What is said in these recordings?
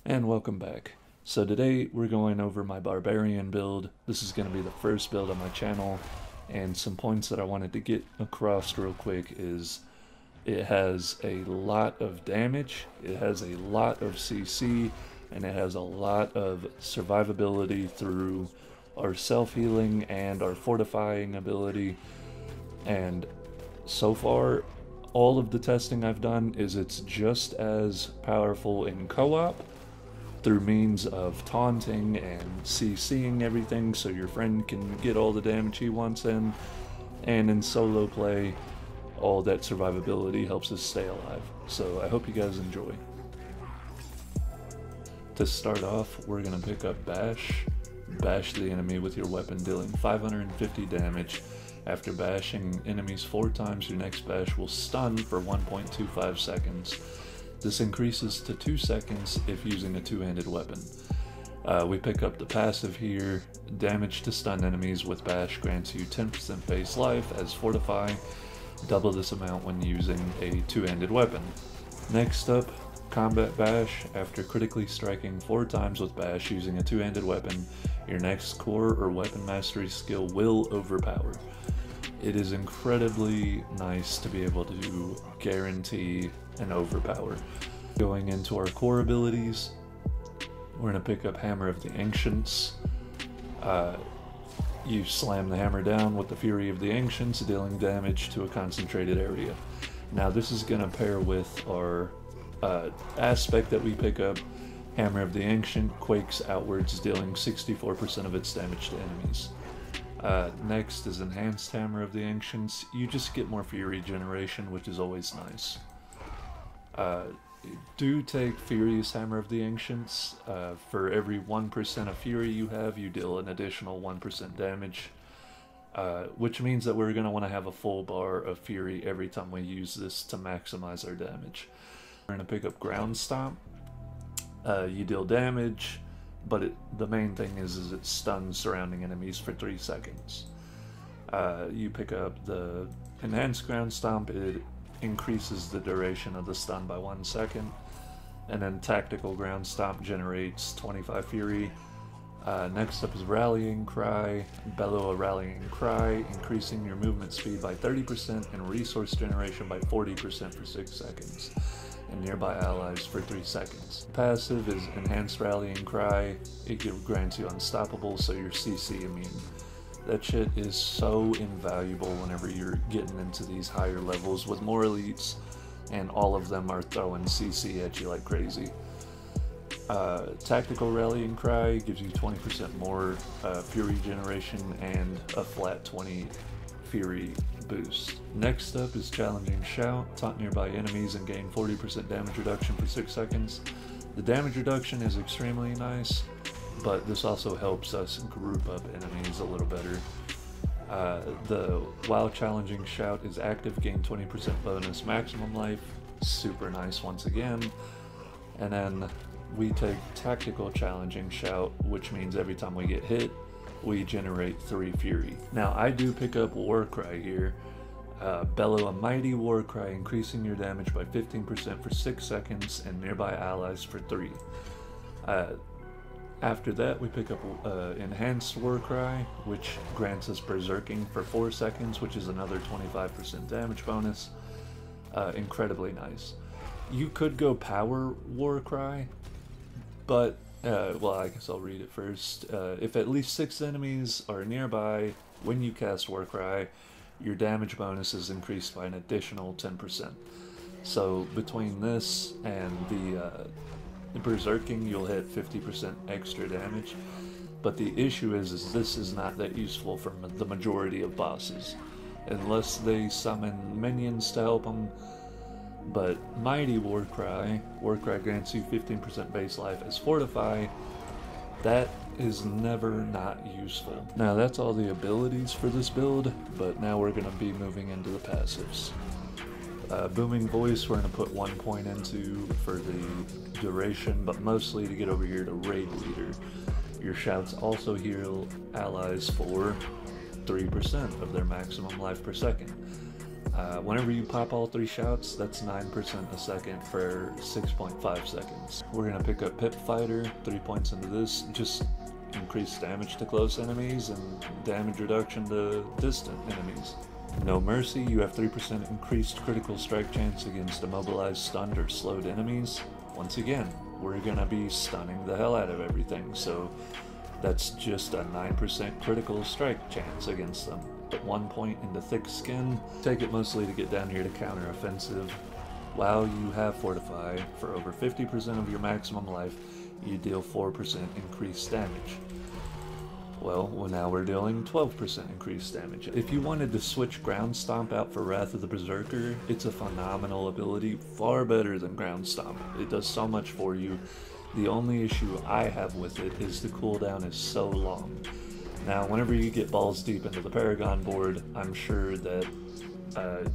And welcome back. So today we're going over my Barbarian build. This is going to be the first build on my channel, and some points that I wanted to get across real quick is it has a lot of damage, it has a lot of CC, and it has a lot of survivability through our self-healing and our fortifying ability. And so far, all of the testing I've done is it's just as powerful in co-op through means of taunting and CCing everything so your friend can get all the damage he wants in, and in solo play, all that survivability helps us stay alive. So I hope you guys enjoy. To start off, we're going to pick up Bash. Bash the enemy with your weapon, dealing 550 damage. After bashing enemies 4 times, your next bash will stun for 1.25 seconds. This increases to 2 seconds if using a two-handed weapon. We pick up the passive here. Damage to stun enemies with Bash grants you 10% base life as Fortify, double this amount when using a two-handed weapon. Next up, Combat Bash. After critically striking 4 times with Bash using a two-handed weapon, your next core or weapon mastery skill will overpower. It is incredibly nice to be able to guarantee an overpower. Going into our core abilities, we're going to pick up Hammer of the Ancients. You slam the hammer down with the Fury of the Ancients, dealing damage to a concentrated area. Now this is going to pair with our aspect that we pick up. Hammer of the Ancient quakes outwards, dealing 64% of its damage to enemies. Next is Enhanced Hammer of the Ancients. You just get more Fury generation, which is always nice. Do take Furious Hammer of the Ancients. For every 1% of Fury you have, you deal an additional 1% damage, which means that we're going to want to have a full bar of Fury every time we use this to maximize our damage. We're going to pick up Ground Stomp. You deal damage, but the main thing is it stuns surrounding enemies for 3 seconds. You pick up the Enhanced Ground Stomp. It increases the duration of the stun by 1 second. And then Tactical Ground Stomp generates 25 Fury. Next up is Rallying Cry. Bellow a Rallying Cry, increasing your movement speed by 30% and resource generation by 40% for 6 seconds. And nearby allies for 3 seconds. Passive is Enhanced Rallying Cry. It grants you Unstoppable, so you're CC immune. That shit is so invaluable whenever you're getting into these higher levels with more elites, and all of them are throwing CC at you like crazy. Tactical Rallying Cry gives you 20% more Fury generation and a flat 20 Fury boost. Next up is Challenging Shout. Taunt nearby enemies and gain 40% damage reduction for 6 seconds. The damage reduction is extremely nice, but this also helps us group up enemies a little better. While Challenging Shout is active, gain 20% bonus maximum life. Super nice once again. And then we take Tactical Challenging Shout, which means every time we get hit, we generate 3 Fury. Now I do pick up Warcry here. Bellow a Mighty Warcry, increasing your damage by 15% for 6 seconds and nearby allies for 3. After that, we pick up Enhanced Warcry, which grants us Berserking for 4 seconds, which is another 25% damage bonus. Incredibly nice. You could go Power Warcry, but, well, I guess I'll read it first. If at least 6 enemies are nearby when you cast Warcry, your damage bonus is increased by an additional 10%. So between this and the Berserking, you'll hit 50% extra damage, but the issue is this is not that useful for the majority of bosses, unless they summon minions to help them. But Mighty Warcry grants you 15% base life as Fortify. That is never not useful. Now that's all the abilities for this build, but now we're going to be moving into the passives. Booming Voice we're going to put 1 point into for the duration, but mostly to get over here to Raid Leader. Your shouts also heal allies for 3% of their maximum life per second. Whenever you pop all 3 shouts, that's 9% a second for 6.5 seconds. We're going to pick up Pip Fighter, 3 points into this, just increased damage to close enemies and damage reduction to distant enemies. No Mercy, you have 3% increased critical strike chance against immobilized, stunned, or slowed enemies. Once again, we're going to be stunning the hell out of everything, so that's just a 9% critical strike chance against them. But 1 point into Thick Skin. Take it mostly to get down here to counter offensive. While you have Fortify, for over 50% of your maximum life, you deal 4% increased damage. Well, now we're dealing 12% increased damage. If you wanted to switch Ground Stomp out for Wrath of the Berserker, it's a phenomenal ability, far better than Ground Stomp. It does so much for you. The only issue I have with it is the cooldown is so long. Now, whenever you get balls deep into the Paragon board, I'm sure that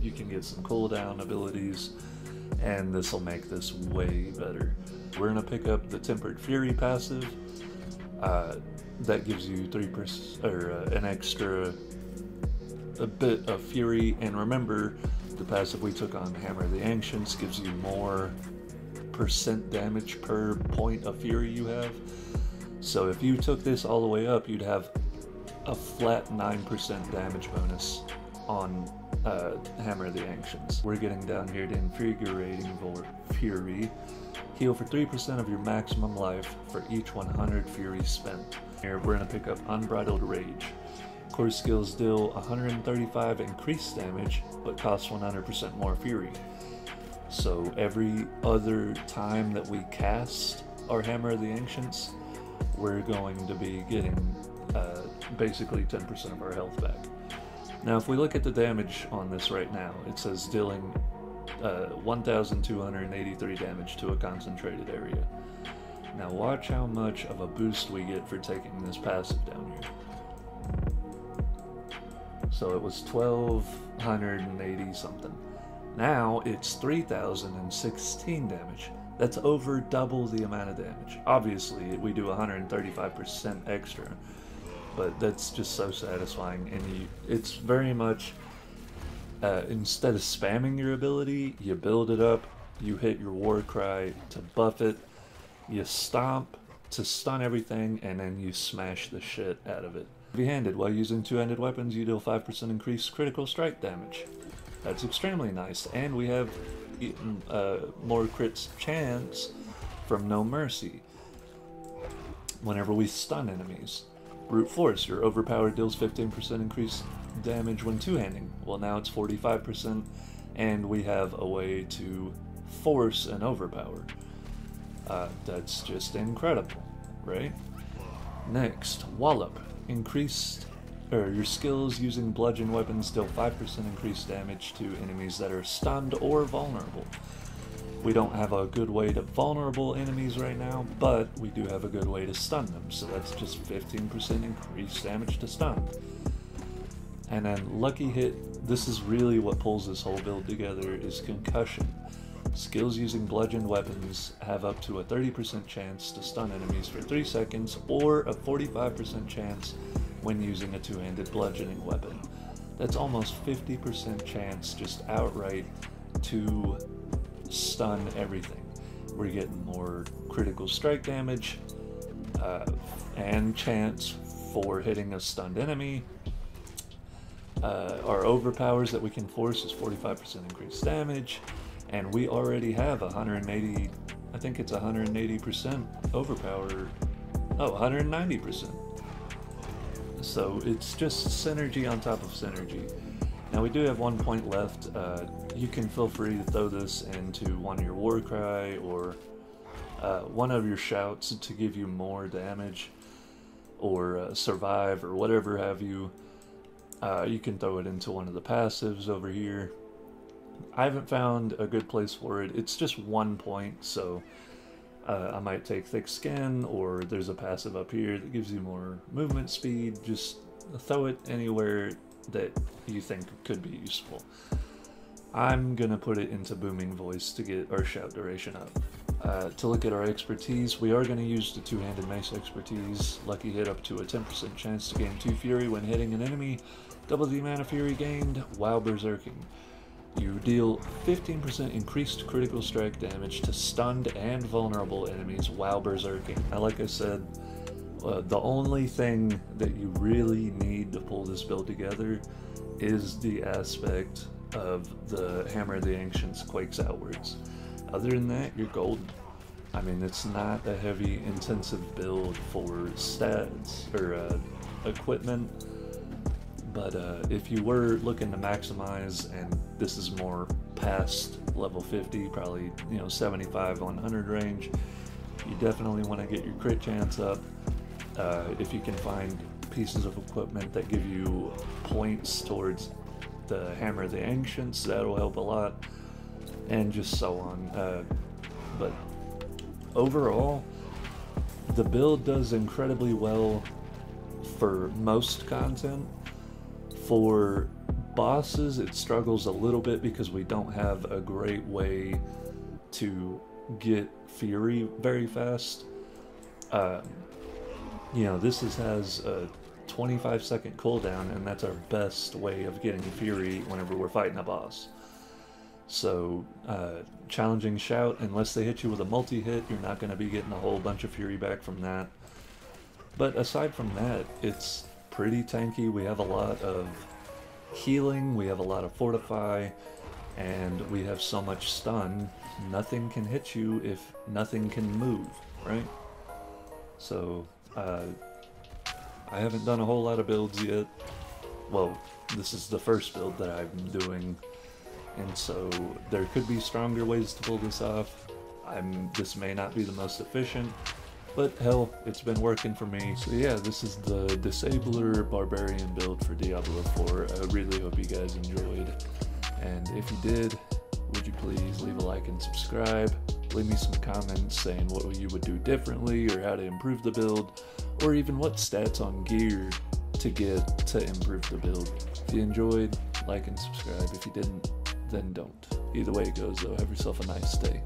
you can get some cooldown abilities, and this will make this way better. We're going to pick up the Tempered Fury passive. That gives you 3% or an extra a bit of fury, and remember the passive we took on Hammer of the Ancients gives you more percent damage per point of fury you have. So if you took this all the way up, you'd have a flat 9% damage bonus on Hammer of the Ancients. We're getting down here to Invigorating Fury. Heal for 3% of your maximum life for each 100 fury spent. Here we're going to pick up Unbridled Rage. Core skills deal 135 increased damage, but cost 100% more fury. So every other time that we cast our Hammer of the Ancients, we're going to be getting basically 10% of our health back. Now if we look at the damage on this right now, it says dealing 1,283 damage to a concentrated area. Now watch how much of a boost we get for taking this passive down here. So it was 1,280 something. Now it's 3,016 damage. That's over double the amount of damage. Obviously we do 135% extra, but that's just so satisfying, and it's very much instead of spamming your ability, you build it up, you hit your war cry to buff it, you stomp to stun everything, and then you smash the shit out of it. Heavy-handed, while using two-handed weapons, you deal 5% increased critical strike damage. That's extremely nice, and we have more crits chance from No Mercy whenever we stun enemies. Brute Force, your overpowered deals 15% increased damage when two-handing. Well, now it's 45%, and we have a way to force an overpower. That's just incredible, right? Next, Wallop. Your skills using bludgeon weapons deal 5% increased damage to enemies that are stunned or vulnerable. We don't have a good way to vulnerable enemies right now, but we do have a good way to stun them, so that's just 15% increased damage to stun. And then Lucky Hit, this is really what pulls this whole build together, is Concussion. Skills using bludgeoned weapons have up to a 30% chance to stun enemies for 3 seconds, or a 45% chance when using a two-handed bludgeoning weapon. That's almost 50% chance just outright to stun everything. We're getting more critical strike damage and chance for hitting a stunned enemy. Our overpowers that we can force is 45% increased damage, and we already have 180, I think it's 180% overpower, 190%. So it's just synergy on top of synergy. Now we do have 1 point left. You can feel free to throw this into one of your war cry or one of your shouts to give you more damage, or survive, or whatever have you. You can throw it into one of the passives over here. I haven't found a good place for it. It's just 1 point, so I might take Thick Skin, or there's a passive up here that gives you more movement speed. Just throw it anywhere that you think could be useful. I'm gonna put it into Booming Voice to get our shout duration up. To look at our expertise, we are going to use the two-handed mace expertise. Lucky Hit up to a 10% chance to gain 2 fury when hitting an enemy, double the amount of fury gained while berserking. You deal 15% increased critical strike damage to stunned and vulnerable enemies while berserking. Now, like I said, the only thing that you really need to pull this build together is the aspect of the Hammer of the Ancients quakes outwards. Other than that, you're golden. I mean, it's not a heavy intensive build for stats or equipment, but if you were looking to maximize, and this is more past level 50, probably 75 100 range, you definitely want to get your crit chance up. If you can find pieces of equipment that give you points towards the Hammer of the Ancients, that'll help a lot, and just so on. But overall, the build does incredibly well for most content. For bosses, it struggles a little bit because we don't have a great way to get Fury very fast. This has a 25-second cooldown, and that's our best way of getting Fury whenever we're fighting a boss. So, challenging Shout, unless they hit you with a multi-hit, you're not going to be getting a whole bunch of Fury back from that. But aside from that, it's pretty tanky. We have a lot of healing, we have a lot of Fortify, and we have so much stun, nothing can hit you if nothing can move, right? So, I haven't done a whole lot of builds yet. Well, this is the first build that I'm doing, and so there could be stronger ways to pull this off. This may not be the most efficient, but hell, it's been working for me. So yeah, this is the Disabler Barbarian build for Diablo 4. I really hope you guys enjoyed, and if you did, would you please leave a like and subscribe? Leave me some comments saying what you would do differently, or how to improve the build, or even what stats on gear to get to improve the build. If you enjoyed, like and subscribe. If you didn't, then don't. Either way it goes though, have yourself a nice day.